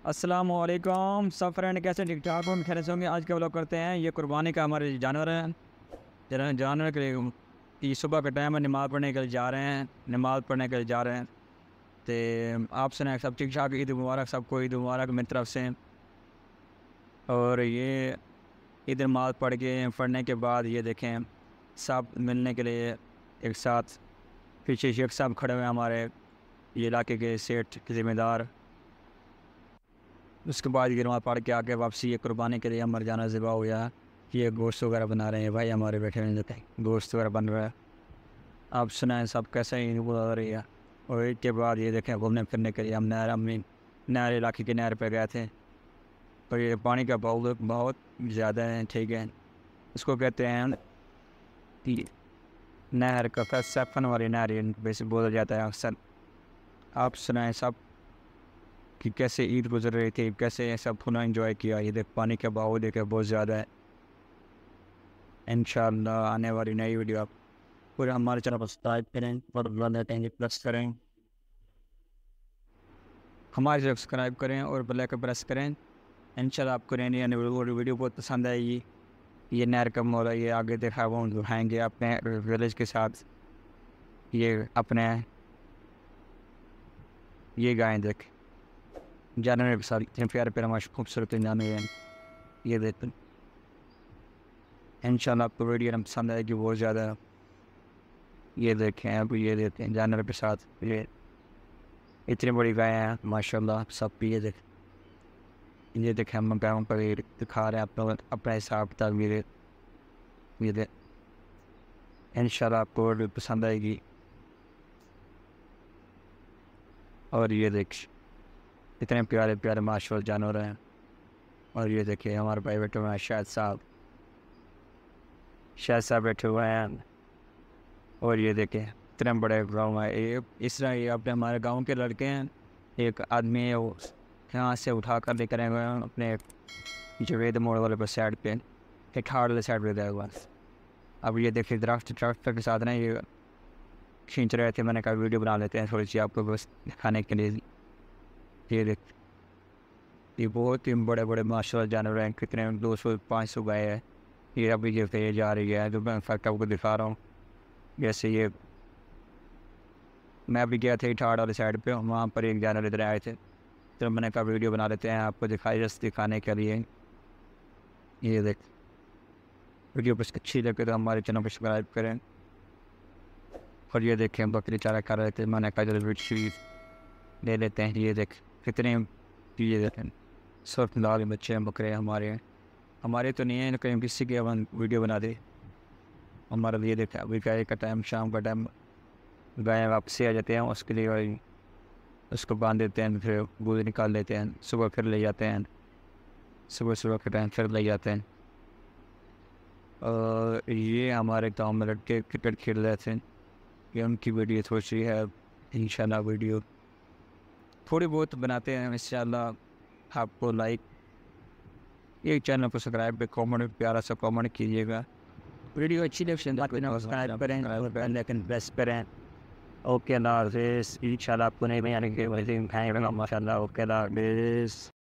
अस्सलामुअलैकुम सब फ्रेंड, कैसे ठीक ठाक हो? खैर से होंगे। आज का व्लॉग करते हैं। ये कुर्बानी का हमारे जानवर हैं। जानवर के लिए कि सुबह का टाइम है, नमाज़ पढ़ने के लिए जा रहे हैं। तो आप सुनाए सब ठीक ठाक? ईद मुबारक सबको, ईद मुबारक मेरी तरफ से। और ये ईद नमाज़ पढ़ने के बाद ये देखें सब मिलने के लिए एक साथ पीछे शेख साहब खड़े हुए हैं, हमारे ये इलाके के सेठ के ज़िम्मेदार। उसके बाद ये नमाज़ पढ़ के आके वापसी ये कुर्बानी के लिए मर जाना ज़िबा हो गया। ये गोश्त वगैरह बना रहे हैं भाई, हमारे बैठे हुए जाते हैं, गोश्त वगैरह बन रहा है। आप सुनाएं सब कैसे ईद गुजार रही है। और ईद के बाद ये देखें घूमने फिरने के लिए हम नहर इलाके के नहर पे गए थे। और ये पानी का बहाव बहुत ज़्यादा है, ठीक है। इसको कहते हैं कि नहर का सैफन वाली नहर वैसे बोला जाता है अक्सर। आप सुनाएं सब कि कैसे ईद गुजर रही थी, कैसे सब थोड़ा एंजॉय किया। ये देख पानी का बहाव देखे बहुत ज़्यादा है। इंशाअल्लाह आने वाली नई वीडियो आप पूरे हमारे चैनल पर सब्सक्राइब करें और बेल प्रेस करें, हमारे चैनल सब्सक्राइब करें और बेल आइकन प्रेस करें। इंशाअल्लाह आपको नई नई वीडियो बहुत पसंद आएगी। ये नहर का मोड़ है, ये आगे देखा वो दिखाएँगे अपने विलेज के साथ। ये अपने ये गायें देख जानवर के साथ इतने प्यारे प्यारे हमारे खूबसूरत जानवर हैं। ये देखते इंशाअल्लाह आपको वीडियो पसंद आएगी बहुत ज़्यादा। ये देखें अब, ये देते हैं जानवर के साथ ये इतनी बड़ी गाय हैं माशाल्लाह सब भी। ये देखें हम गायों पर ये दिखा रहे हैं अपना हिसाब किताब। ये देख इंशाअल्लाह आपको वीडियो पसंद आएगी। और ये देख इतने प्यारे प्यारे माशाल्लाह जानवर हैं। और ये देखिए हमारे भाई बैठे हुए हैं, शाहिद साहब बैठे हुए हैं। और ये देखें इतने बड़े गाँव है ये। इस तरह ये अपने हमारे गांव के लड़के हैं। एक आदमी है वो यहाँ से उठा कर लेकर आए हुए हैं अपने जवेद मोड़ वाले पर साइड पे, एक ठाड़ वाले साइड पे गया हुआ। अब ये देखिए दरख्त के साथ ना ये खींच रहे थे। मैंने कहा वीडियो बना लेते हैं थोड़ी सी आपको बस दिखाने के लिए। ये देख ये बहुत ही बड़े बड़े माशाल्लाह जानवर हैं। कितने 200-500 गाय है। ये अभी ये जा रही है जो मैं फैक्ट आपको दिखा रहा हूँ। जैसे ये मैं अभी गया था ठाड़ वाली साइड पे, वहाँ पर एक जानवर इधर आए थे, तो मैंने कहा वीडियो बना लेते हैं आपको दिखाने के लिए। ये देख वीडियो बस अच्छी लगे तो हमारे चैनल को सब्सक्राइब करें। और ये देखें बकरी चारा खा रहे थे, मैंने कहा जल्दी वीडियो ले लेते हैं। ये देख कितने ये देखें सब लाल बच्चे हैं बकरे हमारे तो नहीं है, कहीं किसी के हम वीडियो बना दे हमारा। ये देखा अभी गाय का टाइम, शाम का टाइम गाय वापसी आ जाते हैं, उसके लिए वही उसको बांध देते हैं, फिर दूध निकाल लेते हैं। सुबह फिर ले जाते हैं, सुबह के टाइम फिर ले जाते हैं। और ये हमारे गाँव में लड़के क्रिकेट खेल रहे थे, ये उनकी वीडियो थोड़ी सी है। इंशाल्लाह वीडियो थोड़ी बहुत बनाते हैं इंशाल्लाह। आपको लाइक ये चैनल को सब्सक्राइब पे कमेंट प्यारा सा कमेंट कीजिएगा। वीडियो अच्छी लगे सब्सक्राइब करें और बेल आइकन प्रेस करें। ओके अल्लाह हाफ़िज़। इंशाल्लाह आपको नई आने के वजह माशाल्लाह। ओके अल्लाह हाफ़िज़।